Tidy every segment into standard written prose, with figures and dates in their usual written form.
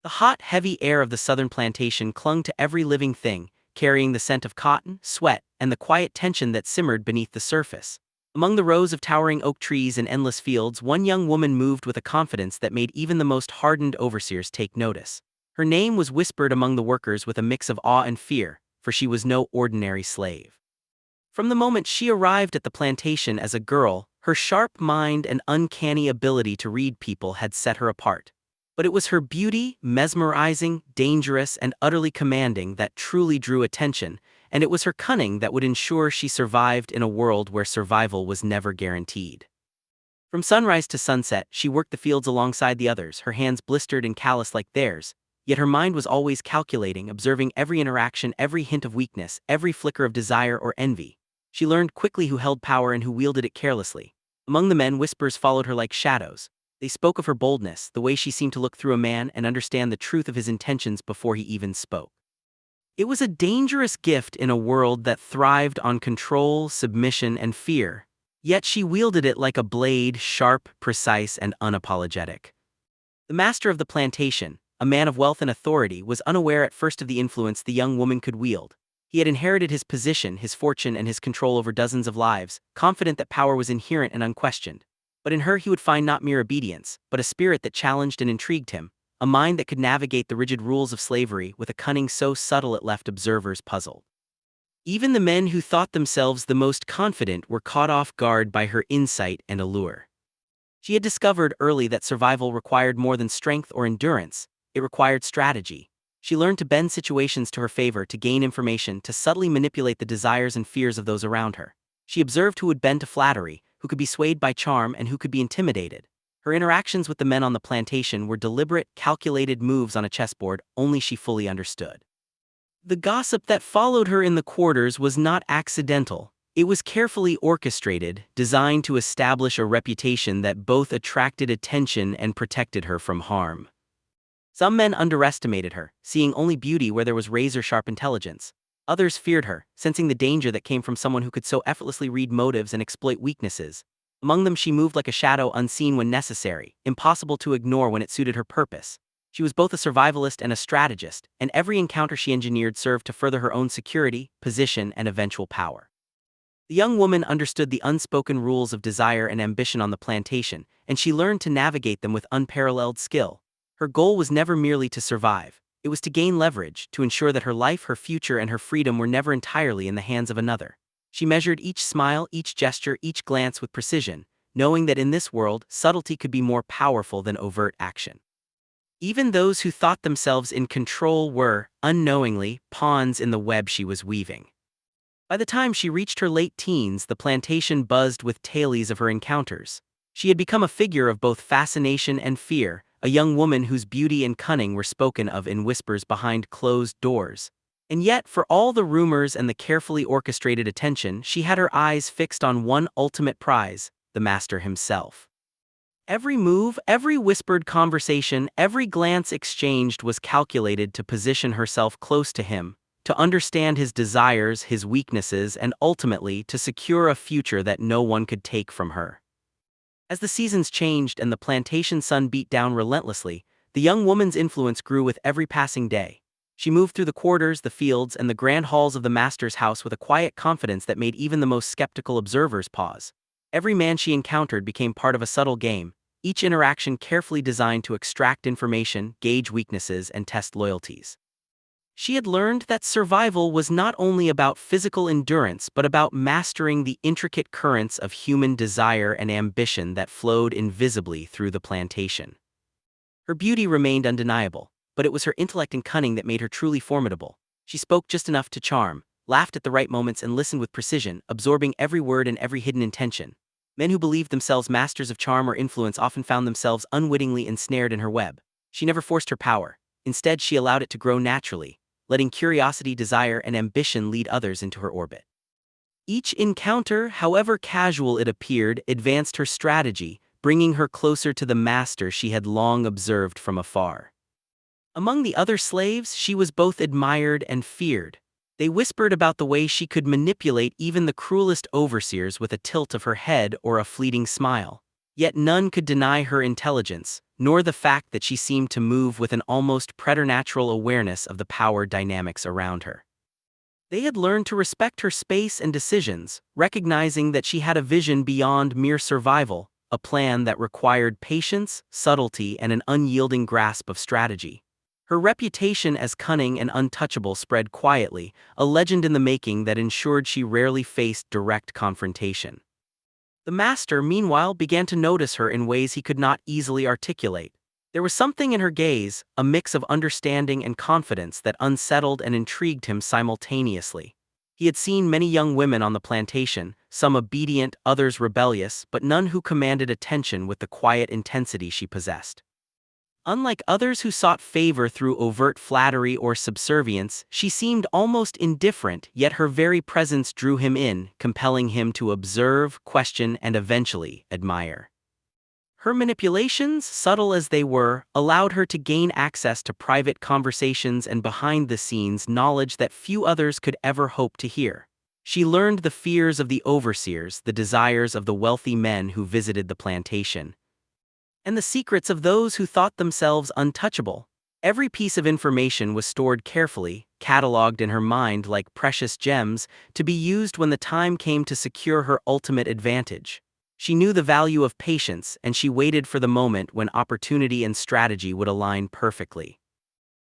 The hot, heavy air of the southern plantation clung to every living thing, carrying the scent of cotton, sweat, and the quiet tension that simmered beneath the surface. Among the rows of towering oak trees and endless fields, one young woman moved with a confidence that made even the most hardened overseers take notice. Her name was whispered among the workers with a mix of awe and fear, for she was no ordinary slave. From the moment she arrived at the plantation as a girl, her sharp mind and uncanny ability to read people had set her apart. But it was her beauty, mesmerizing, dangerous, and utterly commanding, that truly drew attention, and it was her cunning that would ensure she survived in a world where survival was never guaranteed. From sunrise to sunset, she worked the fields alongside the others, her hands blistered and calloused like theirs, yet her mind was always calculating, observing every interaction, every hint of weakness, every flicker of desire or envy. She learned quickly who held power and who wielded it carelessly. Among the men, whispers followed her like shadows. They spoke of her boldness, the way she seemed to look through a man and understand the truth of his intentions before he even spoke. It was a dangerous gift in a world that thrived on control, submission, and fear, yet she wielded it like a blade, sharp, precise, and unapologetic. The master of the plantation, a man of wealth and authority, was unaware at first of the influence the young woman could wield. He had inherited his position, his fortune, and his control over dozens of lives, confident that power was inherent and unquestioned. But in her he would find not mere obedience, but a spirit that challenged and intrigued him, a mind that could navigate the rigid rules of slavery with a cunning so subtle it left observers puzzled. Even the men who thought themselves the most confident were caught off guard by her insight and allure. She had discovered early that survival required more than strength or endurance, it required strategy. She learned to bend situations to her favor, to gain information, to subtly manipulate the desires and fears of those around her. She observed who would bend to flattery, who could be swayed by charm, and who could be intimidated. Her interactions with the men on the plantation were deliberate, calculated moves on a chessboard only she fully understood. The gossip that followed her in the quarters was not accidental. It was carefully orchestrated, designed to establish a reputation that both attracted attention and protected her from harm. Some men underestimated her, seeing only beauty where there was razor-sharp intelligence. Others feared her, sensing the danger that came from someone who could so effortlessly read motives and exploit weaknesses. Among them she moved like a shadow, unseen when necessary, impossible to ignore when it suited her purpose. She was both a survivalist and a strategist, and every encounter she engineered served to further her own security, position, and eventual power. The young woman understood the unspoken rules of desire and ambition on the plantation, and she learned to navigate them with unparalleled skill. Her goal was never merely to survive. It was to gain leverage, to ensure that her life, her future, and her freedom were never entirely in the hands of another. She measured each smile, each gesture, each glance with precision, knowing that in this world, subtlety could be more powerful than overt action. Even those who thought themselves in control were, unknowingly, pawns in the web she was weaving. By the time she reached her late teens, the plantation buzzed with tales of her encounters. She had become a figure of both fascination and fear, a young woman whose beauty and cunning were spoken of in whispers behind closed doors. And yet, for all the rumors and the carefully orchestrated attention, she had her eyes fixed on one ultimate prize, the master himself. Every move, every whispered conversation, every glance exchanged was calculated to position herself close to him, to understand his desires, his weaknesses, and ultimately to secure a future that no one could take from her. As the seasons changed and the plantation sun beat down relentlessly, the young woman's influence grew with every passing day. She moved through the quarters, the fields, and the grand halls of the master's house with a quiet confidence that made even the most skeptical observers pause. Every man she encountered became part of a subtle game, each interaction carefully designed to extract information, gauge weaknesses, and test loyalties. She had learned that survival was not only about physical endurance but about mastering the intricate currents of human desire and ambition that flowed invisibly through the plantation. Her beauty remained undeniable, but it was her intellect and cunning that made her truly formidable. She spoke just enough to charm, laughed at the right moments, and listened with precision, absorbing every word and every hidden intention. Men who believed themselves masters of charm or influence often found themselves unwittingly ensnared in her web. She never forced her power. Instead, she allowed it to grow naturally, letting curiosity, desire, and ambition lead others into her orbit. Each encounter, however casual it appeared, advanced her strategy, bringing her closer to the master she had long observed from afar. Among the other slaves, she was both admired and feared. They whispered about the way she could manipulate even the cruelest overseers with a tilt of her head or a fleeting smile. Yet none could deny her intelligence, nor the fact that she seemed to move with an almost preternatural awareness of the power dynamics around her. They had learned to respect her space and decisions, recognizing that she had a vision beyond mere survival, a plan that required patience, subtlety, and an unyielding grasp of strategy. Her reputation as cunning and untouchable spread quietly, a legend in the making that ensured she rarely faced direct confrontation. The master, meanwhile, began to notice her in ways he could not easily articulate. There was something in her gaze, a mix of understanding and confidence that unsettled and intrigued him simultaneously. He had seen many young women on the plantation, some obedient, others rebellious, but none who commanded attention with the quiet intensity she possessed. Unlike others who sought favor through overt flattery or subservience, she seemed almost indifferent, yet her very presence drew him in, compelling him to observe, question, and eventually admire. Her manipulations, subtle as they were, allowed her to gain access to private conversations and behind-the-scenes knowledge that few others could ever hope to hear. She learned the fears of the overseers, the desires of the wealthy men who visited the plantation, and the secrets of those who thought themselves untouchable. Every piece of information was stored carefully, cataloged in her mind like precious gems, to be used when the time came to secure her ultimate advantage. She knew the value of patience, and she waited for the moment when opportunity and strategy would align perfectly.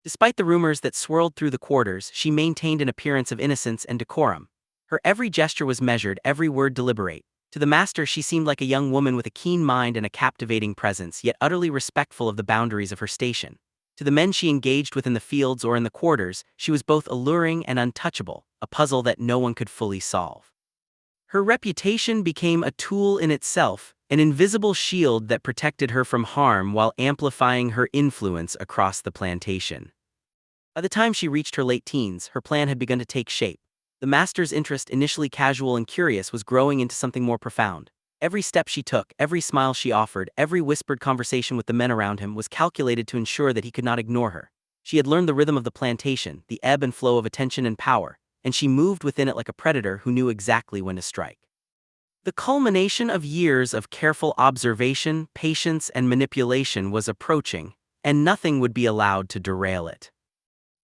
Despite the rumors that swirled through the quarters, she maintained an appearance of innocence and decorum. Her every gesture was measured, every word deliberate. To the master, she seemed like a young woman with a keen mind and a captivating presence, yet utterly respectful of the boundaries of her station. To the men she engaged with in the fields or in the quarters, she was both alluring and untouchable, a puzzle that no one could fully solve. Her reputation became a tool in itself, an invisible shield that protected her from harm while amplifying her influence across the plantation. By the time she reached her late teens, her plan had begun to take shape. The master's interest, initially casual and curious, was growing into something more profound. Every step she took, every smile she offered, every whispered conversation with the men around him was calculated to ensure that he could not ignore her. She had learned the rhythm of the plantation, the ebb and flow of attention and power, and she moved within it like a predator who knew exactly when to strike. The culmination of years of careful observation, patience, and manipulation was approaching, and nothing would be allowed to derail it.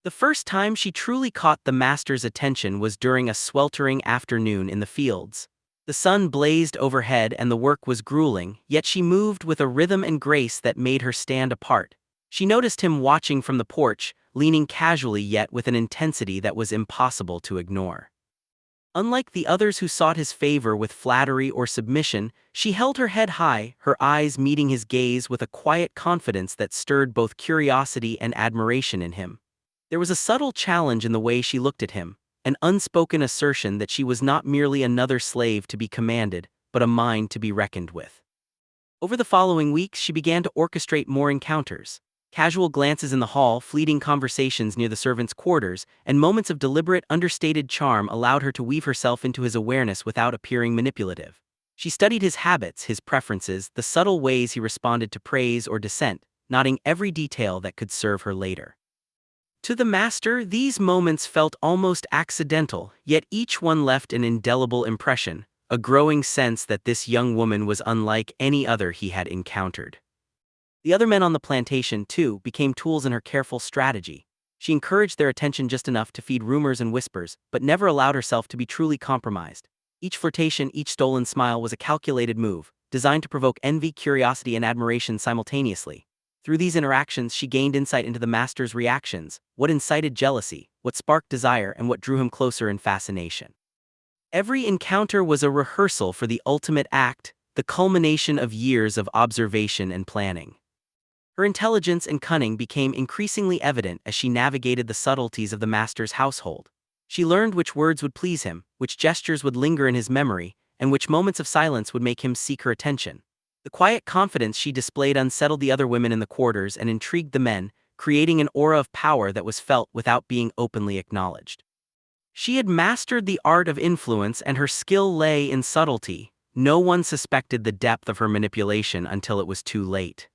The first time she truly caught the master's attention was during a sweltering afternoon in the fields. The sun blazed overhead and the work was grueling, yet she moved with a rhythm and grace that made her stand apart. She noticed him watching from the porch, leaning casually yet with an intensity that was impossible to ignore. Unlike the others who sought his favor with flattery or submission, she held her head high, her eyes meeting his gaze with a quiet confidence that stirred both curiosity and admiration in him. There was a subtle challenge in the way she looked at him, an unspoken assertion that she was not merely another slave to be commanded, but a mind to be reckoned with. Over the following weeks, she began to orchestrate more encounters. Casual glances in the hall, fleeting conversations near the servants' quarters, and moments of deliberate, understated charm allowed her to weave herself into his awareness without appearing manipulative. She studied his habits, his preferences, the subtle ways he responded to praise or dissent, noting every detail that could serve her later. To the master, these moments felt almost accidental, yet each one left an indelible impression, a growing sense that this young woman was unlike any other he had encountered. The other men on the plantation, too, became tools in her careful strategy. She encouraged their attention just enough to feed rumors and whispers, but never allowed herself to be truly compromised. Each flirtation, each stolen smile was a calculated move, designed to provoke envy, curiosity, and admiration simultaneously. Through these interactions, she gained insight into the master's reactions, what incited jealousy, what sparked desire, and what drew him closer in fascination. Every encounter was a rehearsal for the ultimate act, the culmination of years of observation and planning. Her intelligence and cunning became increasingly evident as she navigated the subtleties of the master's household. She learned which words would please him, which gestures would linger in his memory, and which moments of silence would make him seek her attention. The quiet confidence she displayed unsettled the other women in the quarters and intrigued the men, creating an aura of power that was felt without being openly acknowledged. She had mastered the art of influence, and her skill lay in subtlety. No one suspected the depth of her manipulation until it was too late.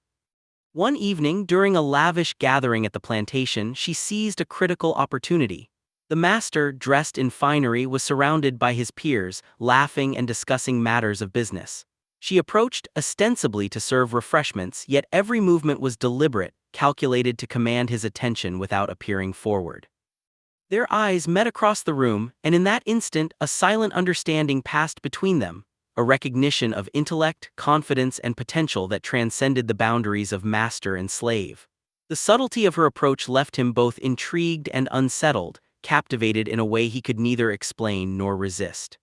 One evening, during a lavish gathering at the plantation, she seized a critical opportunity. The master, dressed in finery, was surrounded by his peers, laughing and discussing matters of business. She approached ostensibly to serve refreshments, yet every movement was deliberate, calculated to command his attention without appearing forward. Their eyes met across the room, and in that instant a silent understanding passed between them, a recognition of intellect, confidence, and potential that transcended the boundaries of master and slave. The subtlety of her approach left him both intrigued and unsettled, captivated in a way he could neither explain nor resist.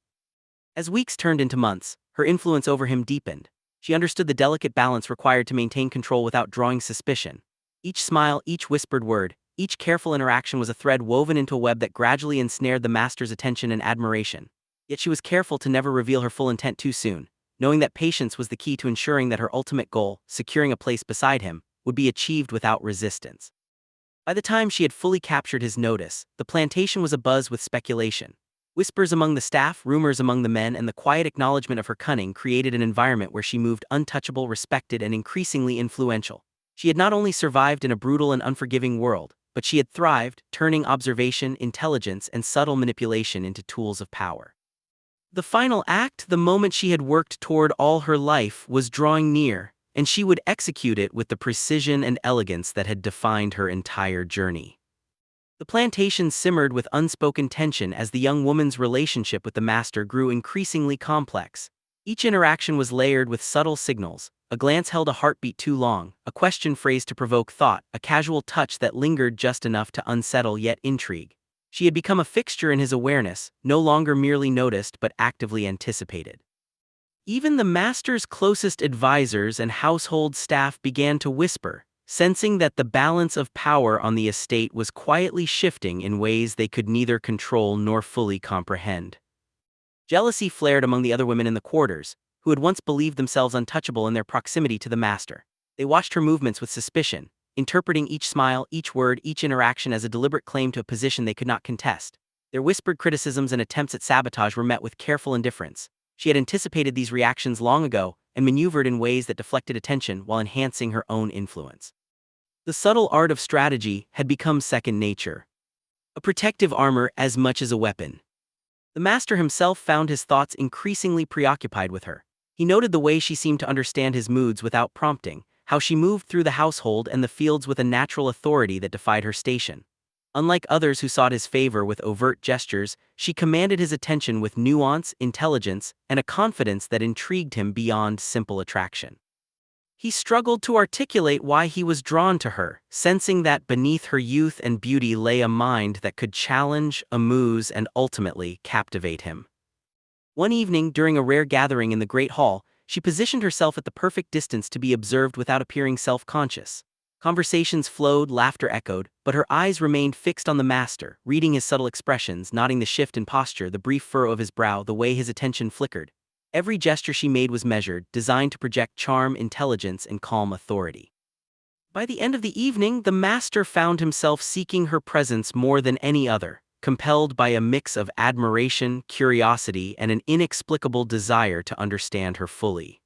As weeks turned into months, her influence over him deepened. She understood the delicate balance required to maintain control without drawing suspicion. Each smile, each whispered word, each careful interaction was a thread woven into a web that gradually ensnared the master's attention and admiration. Yet she was careful to never reveal her full intent too soon, knowing that patience was the key to ensuring that her ultimate goal, securing a place beside him, would be achieved without resistance. By the time she had fully captured his notice, the plantation was abuzz with speculation. Whispers among the staff, rumors among the men, and the quiet acknowledgement of her cunning created an environment where she moved untouchable, respected, and increasingly influential. She had not only survived in a brutal and unforgiving world, but she had thrived, turning observation, intelligence, and subtle manipulation into tools of power. The final act, the moment she had worked toward all her life, was drawing near, and she would execute it with the precision and elegance that had defined her entire journey. The plantation simmered with unspoken tension as the young woman's relationship with the master grew increasingly complex. Each interaction was layered with subtle signals: a glance held a heartbeat too long, a question phrased to provoke thought, a casual touch that lingered just enough to unsettle yet intrigue. She had become a fixture in his awareness, no longer merely noticed but actively anticipated. Even the master's closest advisors and household staff began to whisper, sensing that the balance of power on the estate was quietly shifting in ways they could neither control nor fully comprehend. Jealousy flared among the other women in the quarters, who had once believed themselves untouchable in their proximity to the master. They watched her movements with suspicion, interpreting each smile, each word, each interaction as a deliberate claim to a position they could not contest. Their whispered criticisms and attempts at sabotage were met with careful indifference. She had anticipated these reactions long ago and maneuvered in ways that deflected attention while enhancing her own influence. The subtle art of strategy had become second nature, a protective armor as much as a weapon. The master himself found his thoughts increasingly preoccupied with her. He noted the way she seemed to understand his moods without prompting, how she moved through the household and the fields with a natural authority that defied her station. Unlike others who sought his favor with overt gestures, she commanded his attention with nuance, intelligence, and a confidence that intrigued him beyond simple attraction. He struggled to articulate why he was drawn to her, sensing that beneath her youth and beauty lay a mind that could challenge, amuse, and ultimately captivate him. One evening, during a rare gathering in the Great Hall, she positioned herself at the perfect distance to be observed without appearing self-conscious. Conversations flowed, laughter echoed, but her eyes remained fixed on the master, reading his subtle expressions, noting the shift in posture, the brief furrow of his brow, the way his attention flickered. Every gesture she made was measured, designed to project charm, intelligence, and calm authority. By the end of the evening, the master found himself seeking her presence more than any other, compelled by a mix of admiration, curiosity, and an inexplicable desire to understand her fully.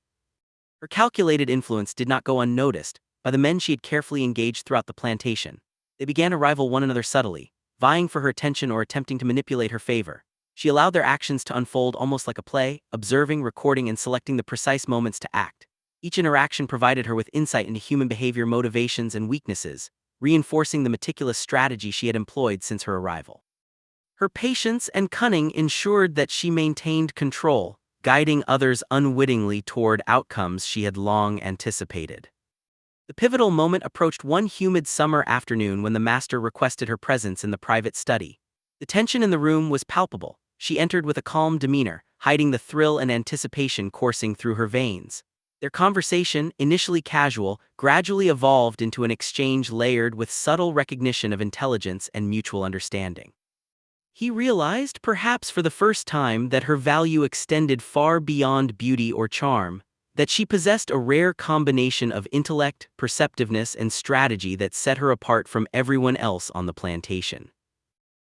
Her calculated influence did not go unnoticed by the men she had carefully engaged throughout the plantation. They began to rival one another subtly, vying for her attention or attempting to manipulate her favor. She allowed their actions to unfold almost like a play, observing, recording, and selecting the precise moments to act. Each interaction provided her with insight into human behavior, motivations, and weaknesses, reinforcing the meticulous strategy she had employed since her arrival. Her patience and cunning ensured that she maintained control, guiding others unwittingly toward outcomes she had long anticipated. The pivotal moment approached one humid summer afternoon when the master requested her presence in the private study. The tension in the room was palpable. She entered with a calm demeanor, hiding the thrill and anticipation coursing through her veins. Their conversation, initially casual, gradually evolved into an exchange layered with subtle recognition of intelligence and mutual understanding. He realized, perhaps for the first time, that her value extended far beyond beauty or charm, that she possessed a rare combination of intellect, perceptiveness, and strategy that set her apart from everyone else on the plantation.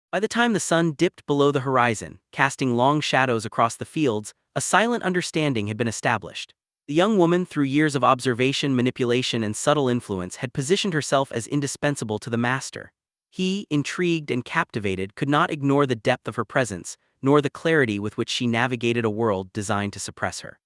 By the time the sun dipped below the horizon, casting long shadows across the fields, a silent understanding had been established. The young woman, through years of observation, manipulation, and subtle influence, had positioned herself as indispensable to the master. He, intrigued and captivated, could not ignore the depth of her presence, nor the clarity with which she navigated a world designed to suppress her.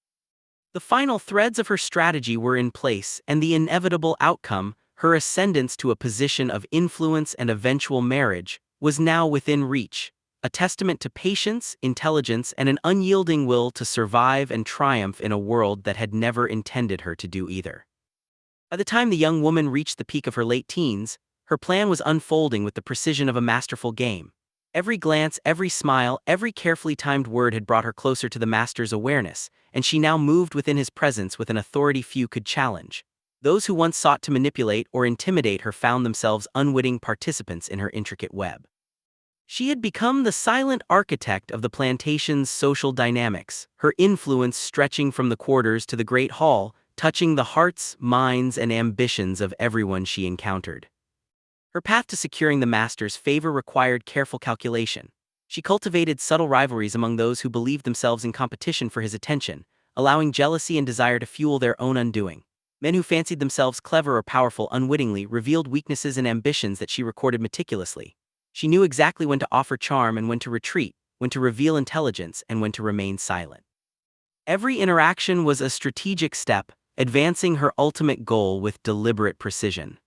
The final threads of her strategy were in place, and the inevitable outcome, her ascendance to a position of influence and eventual marriage, was now within reach, a testament to patience, intelligence, and an unyielding will to survive and triumph in a world that had never intended her to do either. By the time the young woman reached the peak of her late teens, her plan was unfolding with the precision of a masterful game. Every glance, every smile, every carefully timed word had brought her closer to the master's awareness, and she now moved within his presence with an authority few could challenge. Those who once sought to manipulate or intimidate her found themselves unwitting participants in her intricate web. She had become the silent architect of the plantation's social dynamics, her influence stretching from the quarters to the great hall, touching the hearts, minds, and ambitions of everyone she encountered. Her path to securing the master's favor required careful calculation. She cultivated subtle rivalries among those who believed themselves in competition for his attention, allowing jealousy and desire to fuel their own undoing. Men who fancied themselves clever or powerful unwittingly revealed weaknesses and ambitions that she recorded meticulously. She knew exactly when to offer charm and when to retreat, when to reveal intelligence and when to remain silent. Every interaction was a strategic step, advancing her ultimate goal with deliberate precision.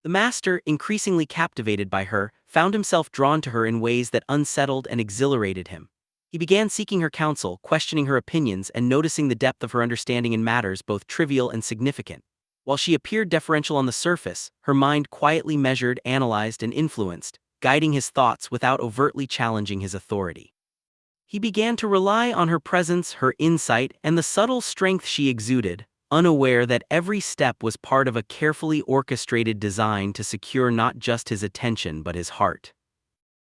The master, increasingly captivated by her, found himself drawn to her in ways that unsettled and exhilarated him. He began seeking her counsel, questioning her opinions, and noticing the depth of her understanding in matters both trivial and significant. While she appeared deferential on the surface, her mind quietly measured, analyzed, and influenced, guiding his thoughts without overtly challenging his authority. He began to rely on her presence, her insight, and the subtle strength she exuded, unaware that every step was part of a carefully orchestrated design to secure not just his attention but his heart.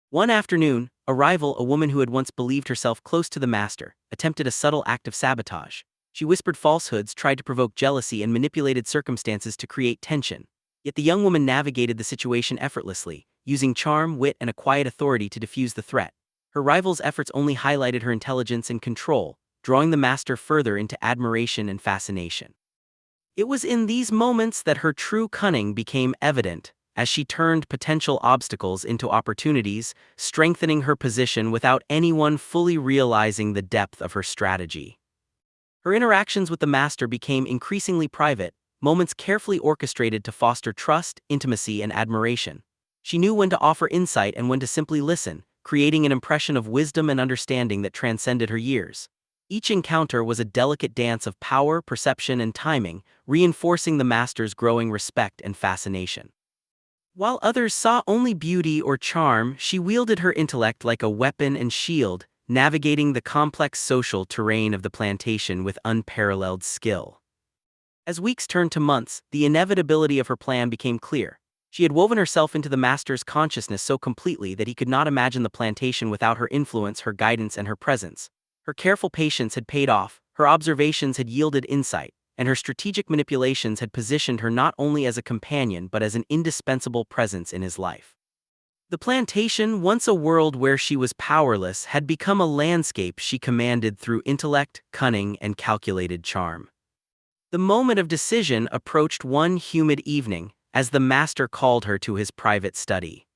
One afternoon, a rival, a woman who had once believed herself close to the master, attempted a subtle act of sabotage. She whispered falsehoods, tried to provoke jealousy, and manipulated circumstances to create tension. Yet the young woman navigated the situation effortlessly, using charm, wit, and a quiet authority to defuse the threat. Her rival's efforts only highlighted her intelligence and control, drawing the master further into admiration and fascination. It was in these moments that her true cunning became evident, as she turned potential obstacles into opportunities, strengthening her position without anyone fully realizing the depth of her strategy. Her interactions with the master became increasingly private, moments carefully orchestrated to foster trust, intimacy, and admiration. She knew when to offer insight and when to simply listen, creating an impression of wisdom and understanding that transcended her years. Each encounter was a delicate dance of power, perception, and timing, reinforcing the master's growing respect and fascination. While others saw only beauty or charm, she wielded her intellect like a weapon and shield, navigating the complex social terrain of the plantation with unparalleled skill. As weeks turned to months, the inevitability of her plan became clear. She had woven herself into the master's consciousness so completely that he could not imagine the plantation without her influence, her guidance, and her presence. Her careful patience had paid off, her observations had yielded insight, and her strategic manipulations had positioned her not only as a companion but as an indispensable presence in his life. The plantation, once a world where she was powerless, had become a landscape she commanded through intellect, cunning, and calculated charm. The moment of decision approached one humid evening, as the master called her to his private study.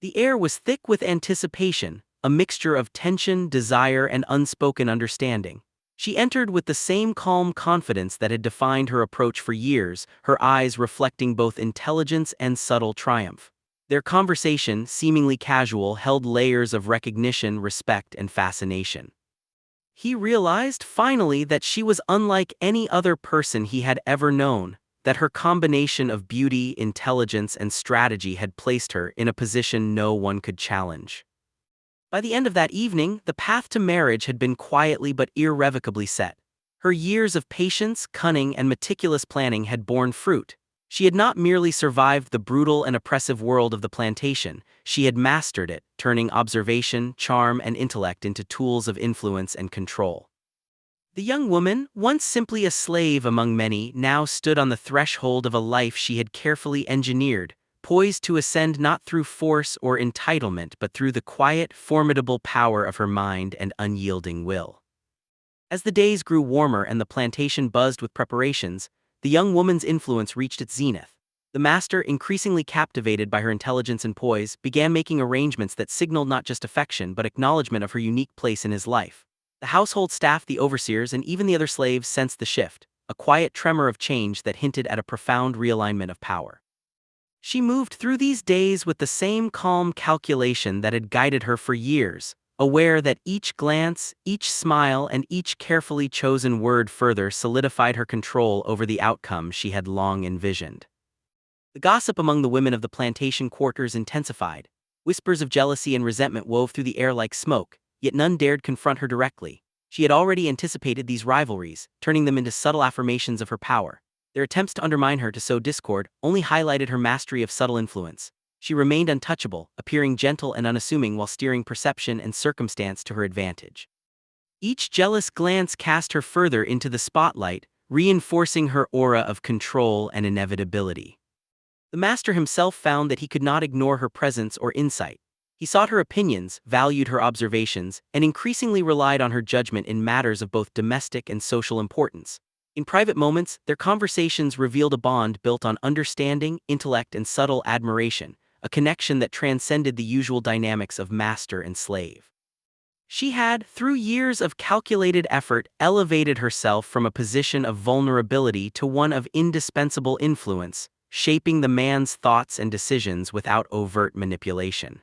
The air was thick with anticipation, a mixture of tension, desire, and unspoken understanding. She entered with the same calm confidence that had defined her approach for years, her eyes reflecting both intelligence and subtle triumph. Their conversation, seemingly casual, held layers of recognition, respect, and fascination. He realized, finally, that she was unlike any other person he had ever known, that her combination of beauty, intelligence, and strategy had placed her in a position no one could challenge. By the end of that evening, the path to marriage had been quietly but irrevocably set. Her years of patience, cunning, and meticulous planning had borne fruit. She had not merely survived the brutal and oppressive world of the plantation, she had mastered it, turning observation, charm, and intellect into tools of influence and control. The young woman, once simply a slave among many, now stood on the threshold of a life she had carefully engineered, poised to ascend not through force or entitlement but through the quiet, formidable power of her mind and unyielding will. As the days grew warmer and the plantation buzzed with preparations, the young woman's influence reached its zenith. The master, increasingly captivated by her intelligence and poise, began making arrangements that signaled not just affection but acknowledgement of her unique place in his life. The household staff, the overseers, and even the other slaves sensed the shift, a quiet tremor of change that hinted at a profound realignment of power. She moved through these days with the same calm calculation that had guided her for years, aware that each glance, each smile, and each carefully chosen word further solidified her control over the outcome she had long envisioned. The gossip among the women of the plantation quarters intensified. Whispers of jealousy and resentment wove through the air like smoke, yet none dared confront her directly. She had already anticipated these rivalries, turning them into subtle affirmations of her power. Their attempts to undermine her to sow discord only highlighted her mastery of subtle influence. She remained untouchable, appearing gentle and unassuming while steering perception and circumstance to her advantage. Each jealous glance cast her further into the spotlight, reinforcing her aura of control and inevitability. The master himself found that he could not ignore her presence or insight. He sought her opinions, valued her observations, and increasingly relied on her judgment in matters of both domestic and social importance. In private moments, their conversations revealed a bond built on understanding, intellect, and subtle admiration, a connection that transcended the usual dynamics of master and slave. She had, through years of calculated effort, elevated herself from a position of vulnerability to one of indispensable influence, shaping the man's thoughts and decisions without overt manipulation.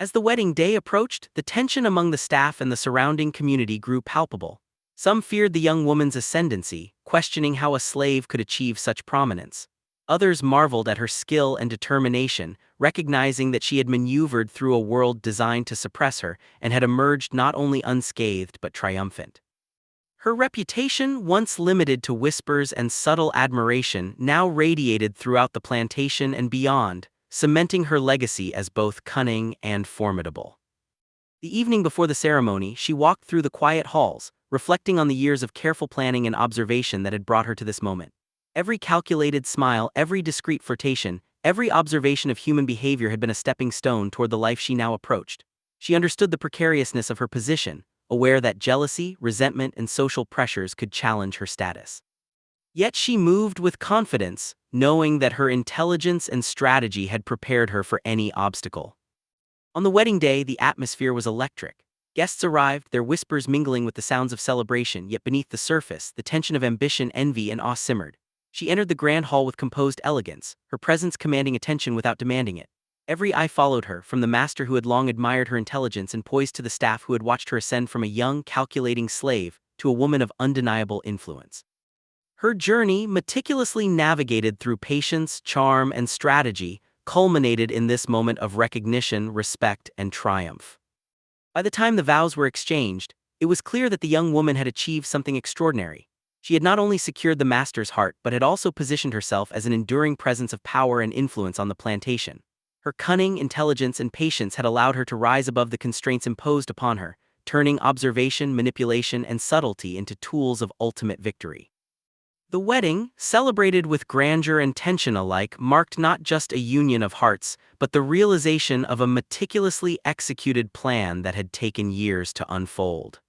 As the wedding day approached, the tension among the staff and the surrounding community grew palpable. Some feared the young woman's ascendancy, questioning how a slave could achieve such prominence. Others marveled at her skill and determination, recognizing that she had maneuvered through a world designed to suppress her and had emerged not only unscathed but triumphant. Her reputation, once limited to whispers and subtle admiration, now radiated throughout the plantation and beyond, cementing her legacy as both cunning and formidable. The evening before the ceremony, she walked through the quiet halls, reflecting on the years of careful planning and observation that had brought her to this moment. Every calculated smile, every discreet flirtation, every observation of human behavior had been a stepping stone toward the life she now approached. She understood the precariousness of her position, aware that jealousy, resentment, and social pressures could challenge her status. Yet she moved with confidence, knowing that her intelligence and strategy had prepared her for any obstacle. On the wedding day, the atmosphere was electric. Guests arrived, their whispers mingling with the sounds of celebration, yet beneath the surface, the tension of ambition, envy, and awe simmered. She entered the grand hall with composed elegance, her presence commanding attention without demanding it. Every eye followed her, from the master who had long admired her intelligence and poised to the staff who had watched her ascend from a young, calculating slave to a woman of undeniable influence. Her journey, meticulously navigated through patience, charm, and strategy, culminated in this moment of recognition, respect, and triumph. By the time the vows were exchanged, it was clear that the young woman had achieved something extraordinary. She had not only secured the master's heart but had also positioned herself as an enduring presence of power and influence on the plantation. Her cunning, intelligence, and patience had allowed her to rise above the constraints imposed upon her, turning observation, manipulation, and subtlety into tools of ultimate victory. The wedding, celebrated with grandeur and tension alike, marked not just a union of hearts, but the realization of a meticulously executed plan that had taken years to unfold.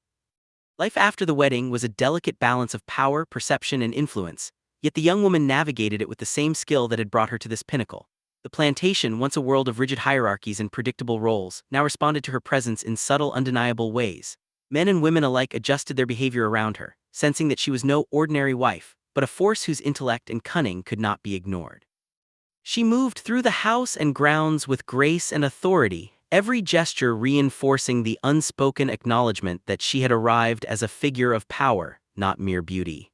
Life after the wedding was a delicate balance of power, perception, and influence, yet the young woman navigated it with the same skill that had brought her to this pinnacle. The plantation, once a world of rigid hierarchies and predictable roles, now responded to her presence in subtle, undeniable ways. Men and women alike adjusted their behavior around her, sensing that she was no ordinary wife, but a force whose intellect and cunning could not be ignored. She moved through the house and grounds with grace and authority, every gesture reinforcing the unspoken acknowledgement that she had arrived as a figure of power, not mere beauty.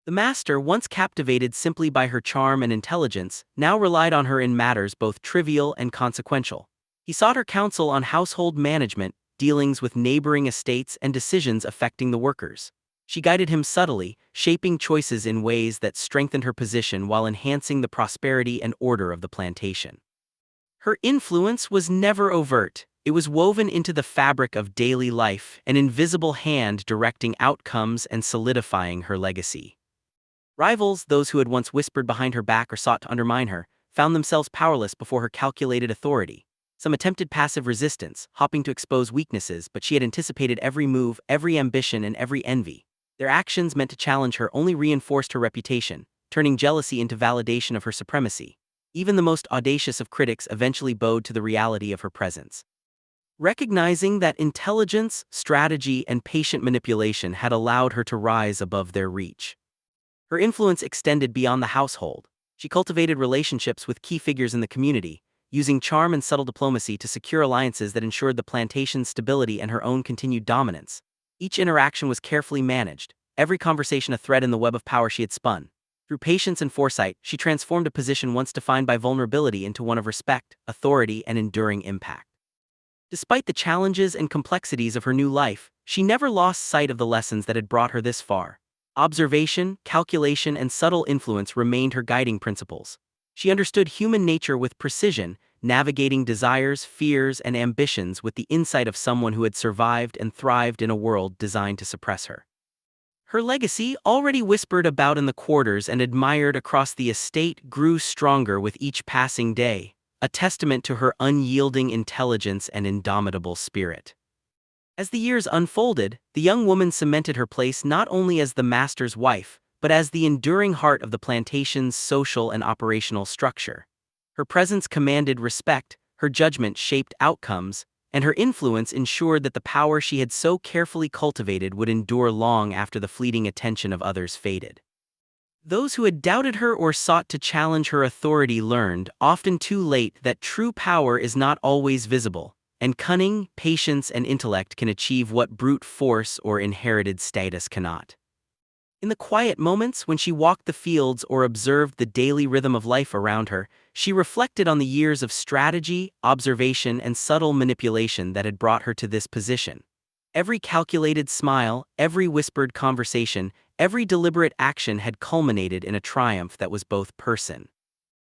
The master, once captivated simply by her charm and intelligence, now relied on her in matters both trivial and consequential. He sought her counsel on household management, dealings with neighboring estates, and decisions affecting the workers. She guided him subtly, shaping choices in ways that strengthened her position while enhancing the prosperity and order of the plantation. Her influence was never overt. It was woven into the fabric of daily life, an invisible hand directing outcomes and solidifying her legacy. Rivals, those who had once whispered behind her back or sought to undermine her, found themselves powerless before her calculated authority. Some attempted passive resistance, hoping to expose weaknesses, but she had anticipated every move, every ambition, and every envy. Their actions meant to challenge her only reinforced her reputation, turning jealousy into validation of her supremacy. Even the most audacious of critics eventually bowed to the reality of her presence. Recognizing that intelligence, strategy, and patient manipulation had allowed her to rise above their reach. Her influence extended beyond the household. She cultivated relationships with key figures in the community, using charm and subtle diplomacy to secure alliances that ensured the plantation's stability and her own continued dominance. Each interaction was carefully managed, every conversation a thread in the web of power she had spun. Through patience and foresight, she transformed a position once defined by vulnerability into one of respect, authority, and enduring impact. Despite the challenges and complexities of her new life, she never lost sight of the lessons that had brought her this far. Observation, calculation, and subtle influence remained her guiding principles. She understood human nature with precision, navigating desires, fears, and ambitions with the insight of someone who had survived and thrived in a world designed to suppress her. Her legacy, already whispered about in the quarters and admired across the estate, grew stronger with each passing day, a testament to her unyielding intelligence and indomitable spirit. As the years unfolded, the young woman cemented her place not only as the master's wife, but as the enduring heart of the plantation's social and operational structure. Her presence commanded respect, her judgment shaped outcomes, and her influence ensured that the power she had so carefully cultivated would endure long after the fleeting attention of others faded. Those who had doubted her or sought to challenge her authority learned, often too late, that true power is not always visible, and cunning, patience, and intellect can achieve what brute force or inherited status cannot. In the quiet moments when she walked the fields or observed the daily rhythm of life around her, she reflected on the years of strategy, observation, and subtle manipulation that had brought her to this position. Every calculated smile, every whispered conversation, every deliberate action had culminated in a triumph that was both personal